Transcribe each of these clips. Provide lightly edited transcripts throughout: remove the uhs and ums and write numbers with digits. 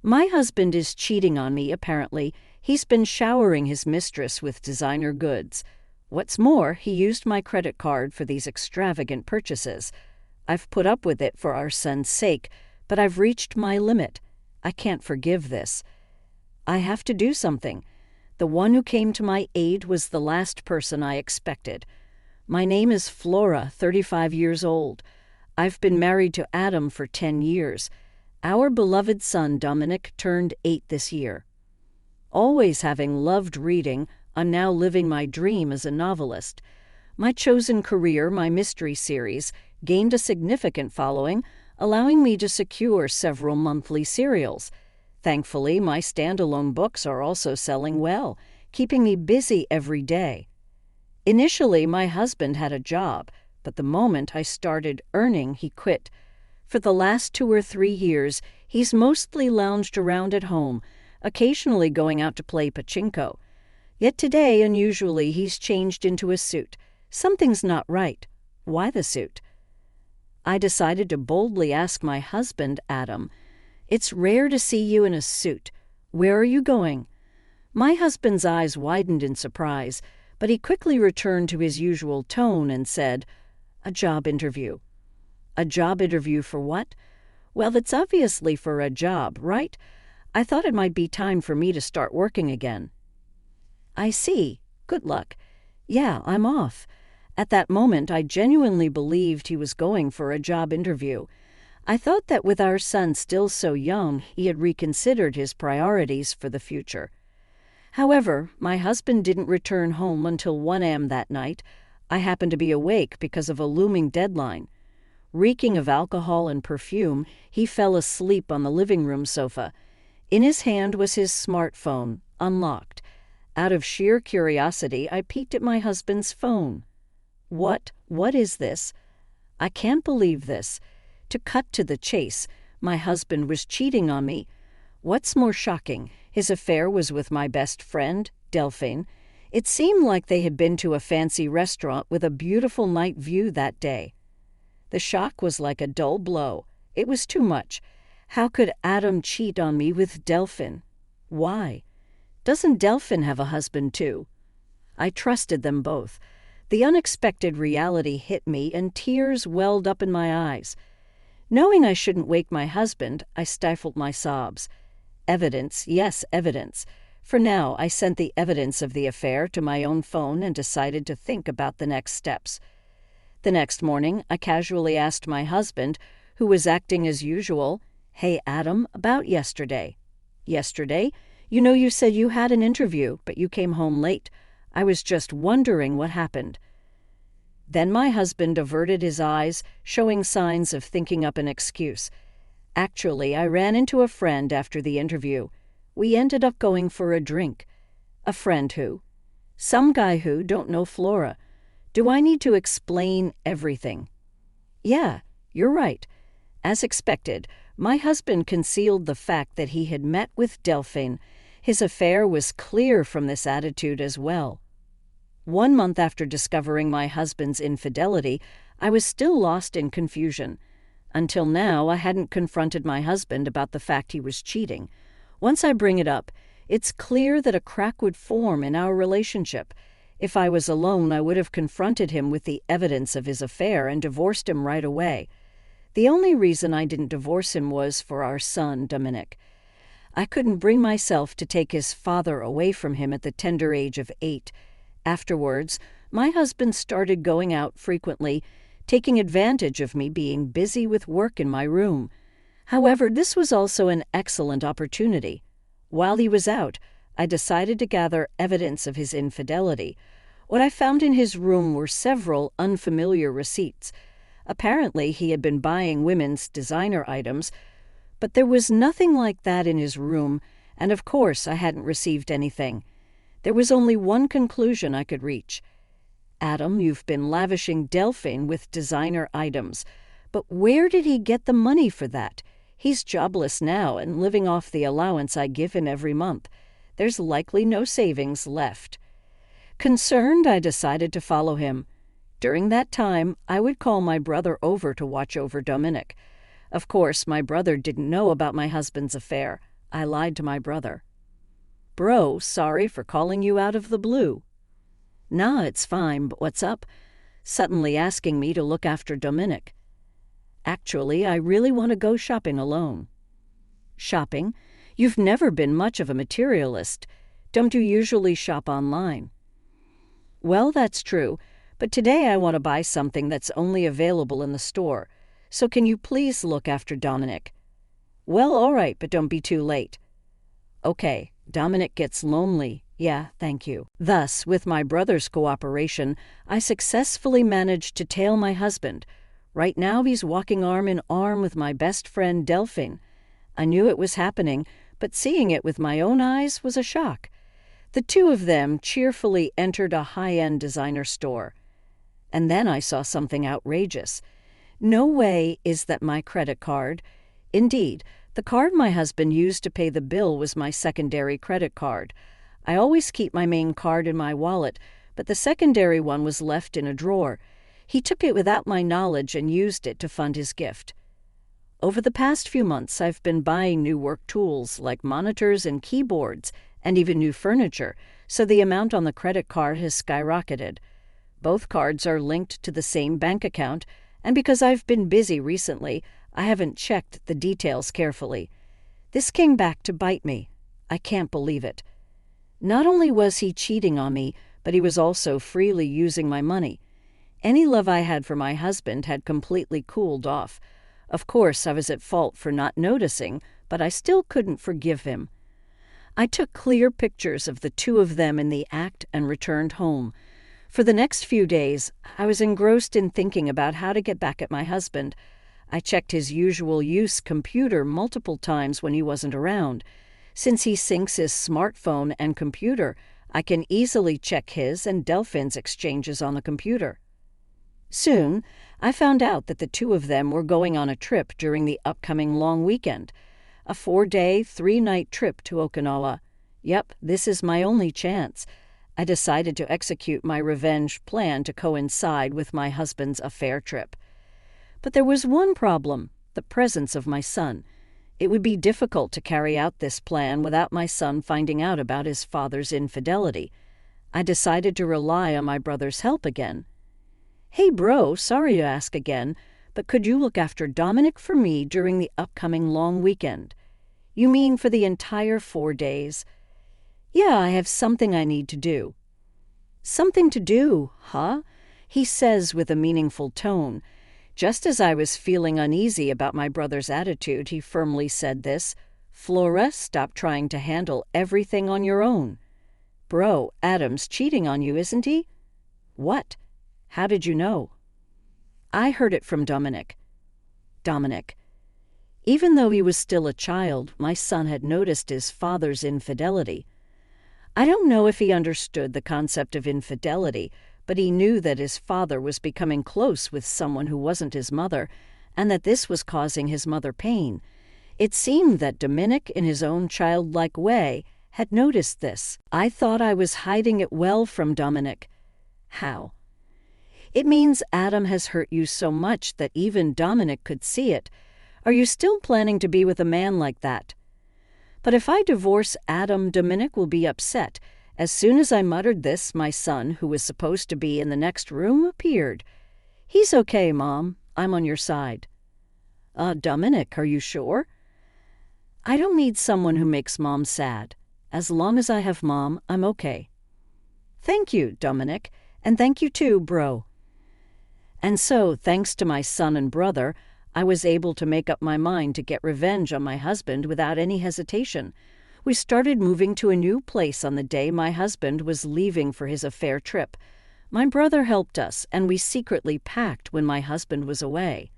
My husband is cheating on me, apparently. He's been showering his mistress with designer goods. What's more, he used my credit card for these extravagant purchases. I've put up with it for our son's sake, but I've reached my limit. I can't forgive this. I have to do something. The one who came to my aid was the last person I expected. My name is Flora, 35 years old. I've been married to Adam for 10 years. Our beloved son, Dominic, turned 8 this year. Always having loved reading, I'm now living my dream as a novelist. My chosen career, my mystery series, gained a significant following, allowing me to secure several monthly serials. Thankfully, my standalone books are also selling well, keeping me busy every day. Initially, my husband had a job, but the moment I started earning, he quit. For the last 2 or 3 years, he's mostly lounged around at home, occasionally going out to play pachinko. Yet today, unusually, he's changed into a suit. Something's not right. Why the suit? I decided to boldly ask my husband, Adam, "It's rare to see you in a suit. Where are you going?" My husband's eyes widened in surprise, but he quickly returned to his usual tone and said, "A job interview." A job interview for what? Well, that's obviously for a job, right? I thought it might be time for me to start working again. I see. Good luck. Yeah, I'm off. At that moment, I genuinely believed he was going for a job interview. I thought that with our son still so young, he had reconsidered his priorities for the future. However, my husband didn't return home until 1 a.m. that night. I happened to be awake because of a looming deadline. Reeking of alcohol and perfume, he fell asleep on the living room sofa. In his hand was his smartphone, unlocked. Out of sheer curiosity, I peeked at my husband's phone. What is this? I can't believe this. To cut to the chase, my husband was cheating on me. What's more shocking, his affair was with my best friend, Delphine. It seemed like they had been to a fancy restaurant with a beautiful night view that day. The shock was like a dull blow. It was too much. How could Adam cheat on me with Delphine? Why? Doesn't Delphine have a husband too? I trusted them both. The unexpected reality hit me and tears welled up in my eyes. Knowing I shouldn't wake my husband, I stifled my sobs. Evidence, yes, evidence. For now, I sent the evidence of the affair to my own phone and decided to think about the next steps. The next morning, I casually asked my husband, who was acting as usual, "Hey, Adam, about yesterday." "Yesterday? You said you had an interview, but you came home late. I was just wondering what happened." Then my husband averted his eyes, showing signs of thinking up an excuse. "Actually, I ran into a friend after the interview. We ended up going for a drink." "A friend who?" "Some guy who don't know Flora. Do I need to explain everything?" "Yeah, you're right." As expected, my husband concealed the fact that he had met with Delphine. His affair was clear from this attitude as well. 1 month after discovering my husband's infidelity, I was still lost in confusion. Until now, I hadn't confronted my husband about the fact he was cheating. Once I bring it up, it's clear that a crack would form in our relationship. If I was alone, I would have confronted him with the evidence of his affair and divorced him right away. The only reason I didn't divorce him was for our son, Dominic. I couldn't bring myself to take his father away from him at the tender age of 8. Afterwards, my husband started going out frequently, taking advantage of me being busy with work in my room. However, this was also an excellent opportunity. While he was out, I decided to gather evidence of his infidelity. What I found in his room were several unfamiliar receipts. Apparently, he had been buying women's designer items, but there was nothing like that in his room, and of course I hadn't received anything. There was only one conclusion I could reach. "Adam, you've been lavishing Delphine with designer items. But where did he get the money for that? He's jobless now and living off the allowance I give him every month. There's likely no savings left." Concerned, I decided to follow him. During that time, I would call my brother over to watch over Dominic. Of course, my brother didn't know about my husband's affair. I lied to my brother. Bro, sorry for calling you out of the blue. Nah, it's fine, but what's up? Suddenly asking me to look after Dominic. Actually, I really want to go shopping alone. Shopping? You've never been much of a materialist. Don't you usually shop online? Well, that's true, but today I want to buy something that's only available in the store. So can you please look after Dominic? Well, all right, but don't be too late. Okay, Dominic gets lonely. Yeah, thank you. Thus, with my brother's cooperation, I successfully managed to tail my husband. Right now he's walking arm in arm with my best friend Delphine. I knew it was happening, but seeing it with my own eyes was a shock. The two of them cheerfully entered a high-end designer store. And then I saw something outrageous. No way is that my credit card. Indeed, the card my husband used to pay the bill was my secondary credit card. I always keep my main card in my wallet, but the secondary one was left in a drawer. He took it without my knowledge and used it to fund his gift. Over the past few months, I've been buying new work tools like monitors and keyboards, and even new furniture, so the amount on the credit card has skyrocketed. Both cards are linked to the same bank account, and because I've been busy recently, I haven't checked the details carefully. This came back to bite me. I can't believe it. Not only was he cheating on me, but he was also freely using my money. Any love I had for my husband had completely cooled off. Of course, I was at fault for not noticing, but I still couldn't forgive him. I took clear pictures of the two of them in the act and returned home. For the next few days, I was engrossed in thinking about how to get back at my husband. I checked his usual use computer multiple times when he wasn't around. Since he syncs his smartphone and computer, I can easily check his and Delphine's exchanges on the computer. Soon, I found out that the two of them were going on a trip during the upcoming long weekend. A 4-day, 3-night trip to Okinawa. Yep, this is my only chance. I decided to execute my revenge plan to coincide with my husband's affair trip. But there was one problem, the presence of my son. It would be difficult to carry out this plan without my son finding out about his father's infidelity. I decided to rely on my brother's help again. Hey bro, sorry to ask again, but could you look after Dominic for me during the upcoming long weekend? You mean for the entire 4 days? Yeah, I have something I need to do. Something to do, huh? He says with a meaningful tone. Just as I was feeling uneasy about my brother's attitude, he firmly said this. Flora, stop trying to handle everything on your own. Bro, Adam's cheating on you, isn't he? What? How did you know? I heard it from Dominic. Dominic. Even though he was still a child, my son had noticed his father's infidelity. I don't know if he understood the concept of infidelity, but he knew that his father was becoming close with someone who wasn't his mother, and that this was causing his mother pain. It seemed that Dominic, in his own childlike way, had noticed this. I thought I was hiding it well from Dominic. How? It means Adam has hurt you so much that even Dominic could see it. Are you still planning to be with a man like that? But if I divorce Adam, Dominic will be upset. As soon as I muttered this, my son, who was supposed to be in the next room, appeared. He's okay, Mom. I'm on your side. Dominic, are you sure? I don't need someone who makes Mom sad. As long as I have Mom, I'm okay. Thank you, Dominic, and thank you too, bro. And so, thanks to my son and brother, I was able to make up my mind to get revenge on my husband without any hesitation. We started moving to a new place on the day my husband was leaving for his affair trip. My brother helped us, and we secretly packed when my husband was away.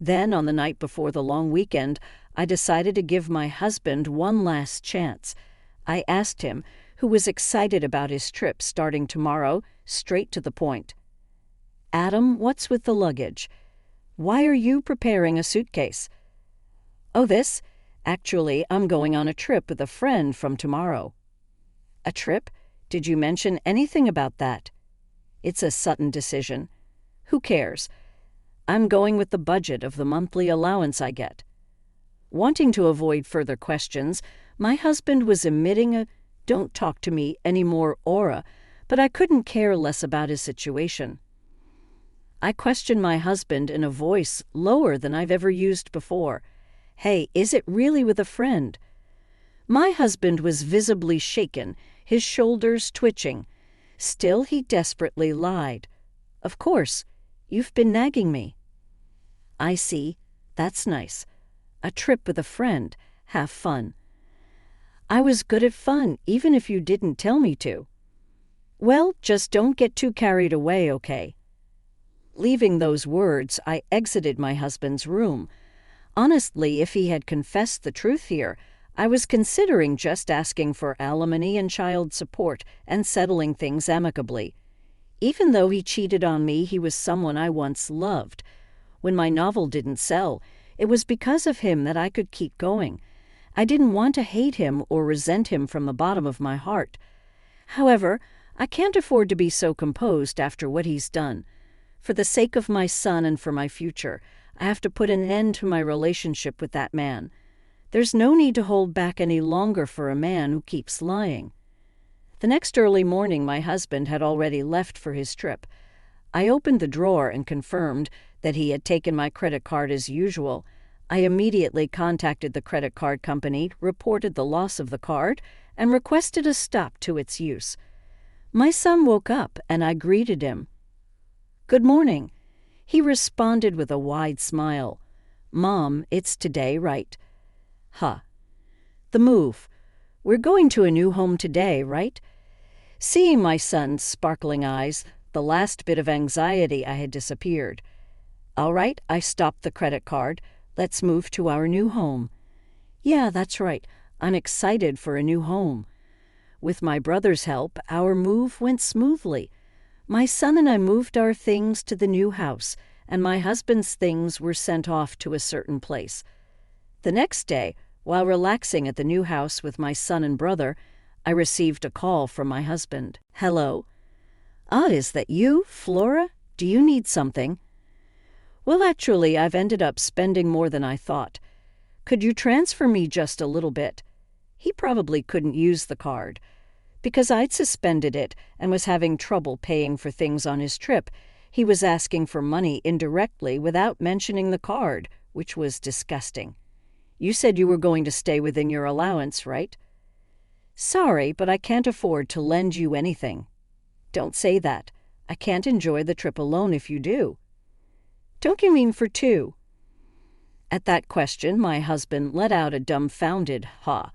Then, on the night before the long weekend, I decided to give my husband one last chance. I asked him, who was excited about his trip starting tomorrow, straight to the point. Adam, what's with the luggage? Why are you preparing a suitcase? Oh, this? Actually, I'm going on a trip with a friend from tomorrow. A trip? Did you mention anything about that? It's a sudden decision. Who cares? I'm going with the budget of the monthly allowance I get. Wanting to avoid further questions, my husband was emitting a "don't talk to me anymore" aura, but I couldn't care less about his situation. I questioned my husband in a voice lower than I've ever used before. "Hey, is it really with a friend?" My husband was visibly shaken, his shoulders twitching. Still, he desperately lied. "Of course. You've been nagging me." "I see. That's nice. A trip with a friend. Have fun." "I was good at fun, even if you didn't tell me to." "Well, just don't get too carried away, okay?" Leaving those words, I exited my husband's room. Honestly, if he had confessed the truth here, I was considering just asking for alimony and child support and settling things amicably. Even though he cheated on me, he was someone I once loved. When my novel didn't sell, it was because of him that I could keep going. I didn't want to hate him or resent him from the bottom of my heart. However, I can't afford to be so composed after what he's done. For the sake of my son and for my future, I have to put an end to my relationship with that man. There's no need to hold back any longer for a man who keeps lying. The next early morning, my husband had already left for his trip. I opened the drawer and confirmed that he had taken my credit card as usual. I immediately contacted the credit card company, reported the loss of the card, and requested a stop to its use. My son woke up, and I greeted him. "Good morning." He responded with a wide smile. "Mom, it's today, right?" "Huh. The move. We're going to a new home today, right?" Seeing my son's sparkling eyes, the last bit of anxiety I had disappeared. "All right, I stopped the credit card. Let's move to our new home." "Yeah, that's right. I'm excited for a new home." With my brother's help, our move went smoothly. My son and I moved our things to the new house, and my husband's things were sent off to a certain place. The next day, while relaxing at the new house with my son and brother, I received a call from my husband. "Hello." "Ah, is that you, Flora? Do you need something?" "Well, actually, I've ended up spending more than I thought. Could you transfer me just a little bit?" He probably couldn't use the card. Because I'd suspended it and was having trouble paying for things on his trip, he was asking for money indirectly without mentioning the card, which was disgusting. "You said you were going to stay within your allowance, right?" "Sorry, but I can't afford to lend you anything." "Don't say that. I can't enjoy the trip alone if you do." "Don't you mean for two?" At that question, my husband let out a dumbfounded "ha."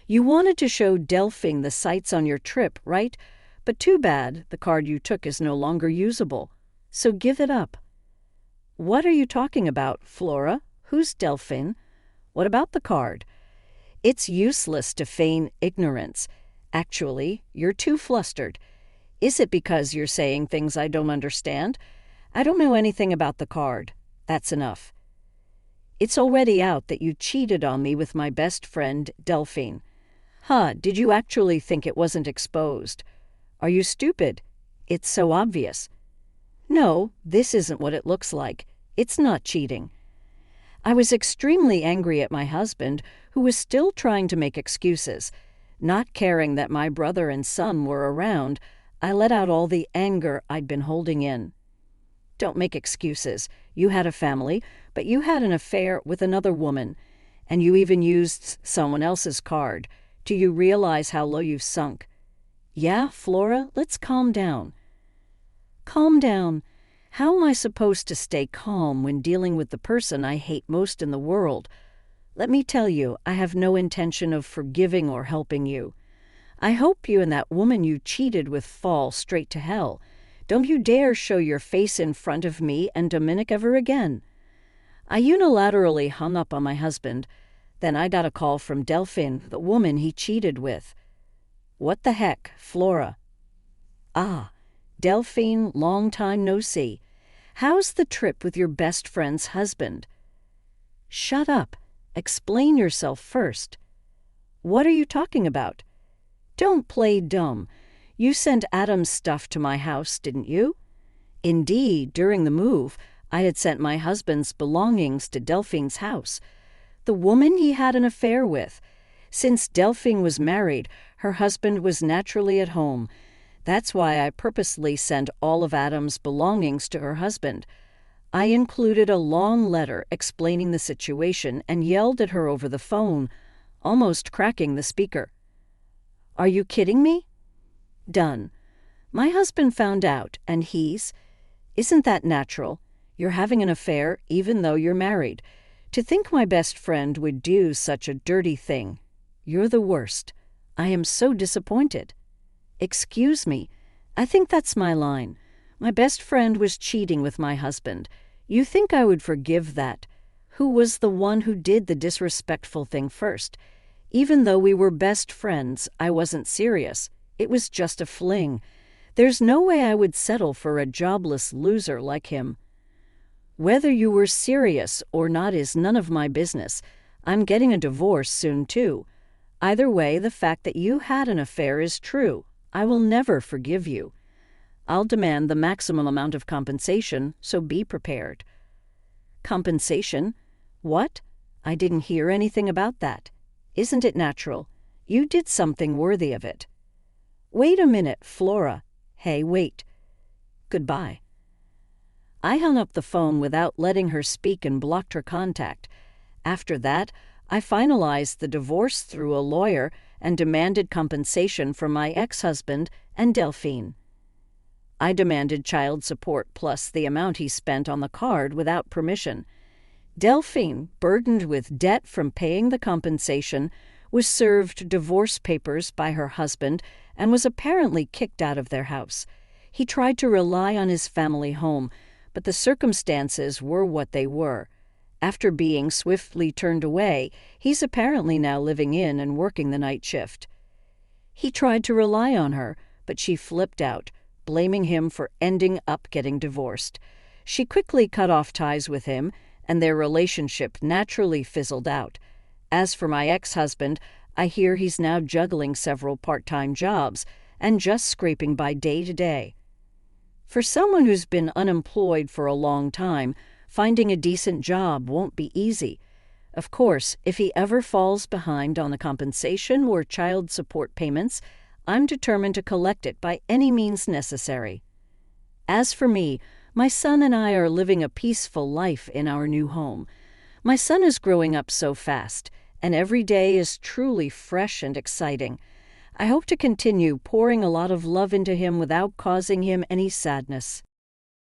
"You wanted to show Delphine the sights on your trip, right? But too bad, the card you took is no longer usable. So give it up." "What are you talking about, Flora? Who's Delphine? What about the card?" "It's useless to feign ignorance. Actually, you're too flustered. Is it because you're saying things I don't understand? I don't know anything about the card. That's enough. It's already out that you cheated on me with my best friend, Delphine. Huh, did you actually think it wasn't exposed? Are you stupid? It's so obvious." "No, this isn't what it looks like. It's not cheating." I was extremely angry at my husband, who was still trying to make excuses. Not caring that my brother and son were around, I let out all the anger I'd been holding in. "Don't make excuses. You had a family, but you had an affair with another woman, and you even used someone else's card. Do you realize how low you've sunk?" "Yeah, Flora, let's calm down." "Calm down? How am I supposed to stay calm when dealing with the person I hate most in the world? Let me tell you, I have no intention of forgiving or helping you. I hope you and that woman you cheated with fall straight to hell. Don't you dare show your face in front of me and Dominic ever again." I unilaterally hung up on my husband. Then I got a call from Delphine, the woman he cheated with. "What the heck, Flora?" "Ah, Delphine, long time no see. How's the trip with your best friend's husband?" "Shut up. Explain yourself first." "What are you talking about?" "Don't play dumb. You sent Adam's stuff to my house, didn't you?" Indeed, during the move, I had sent my husband's belongings to Delphine's house. The woman he had an affair with. Since Delphine was married, her husband was naturally at home. That's why I purposely sent all of Adam's belongings to her husband. I included a long letter explaining the situation and yelled at her over the phone, almost cracking the speaker. Are you kidding me? Done. My husband found out, and isn't that natural? You're having an affair even though you're married. To think my best friend would do such a dirty thing. You're the worst. I am so disappointed. Excuse me. I think that's my line. My best friend was cheating with my husband. You think I would forgive that? Who was the one who did the disrespectful thing first? Even though we were best friends, I wasn't serious. It was just a fling. There's no way I would settle for a jobless loser like him. Whether you were serious or not is none of my business. I'm getting a divorce soon, too. Either way, the fact that you had an affair is true. I will never forgive you. I'll demand the maximum amount of compensation, so be prepared. Compensation? What? I didn't hear anything about that. Isn't it natural? You did something worthy of it. Wait a minute, Flora. Hey, wait. Goodbye. I hung up the phone without letting her speak and blocked her contact. After that, I finalized the divorce through a lawyer and demanded compensation from my ex-husband and Delphine. I demanded child support plus the amount he spent on the card without permission. Delphine, burdened with debt from paying the compensation, was served divorce papers by her husband and was apparently kicked out of their house. He tried to rely on his family home, but the circumstances were what they were. After being swiftly turned away, he's apparently now living in and working the night shift. He tried to rely on her, but she flipped out, blaming him for ending up getting divorced. She quickly cut off ties with him, and their relationship naturally fizzled out. As for my ex-husband, I hear he's now juggling several part-time jobs and just scraping by day to day. For someone who's been unemployed for a long time, finding a decent job won't be easy. Of course, if he ever falls behind on the compensation or child support payments, I'm determined to collect it by any means necessary. As for me, my son and I are living a peaceful life in our new home. My son is growing up so fast, and every day is truly fresh and exciting. I hope to continue pouring a lot of love into him without causing him any sadness.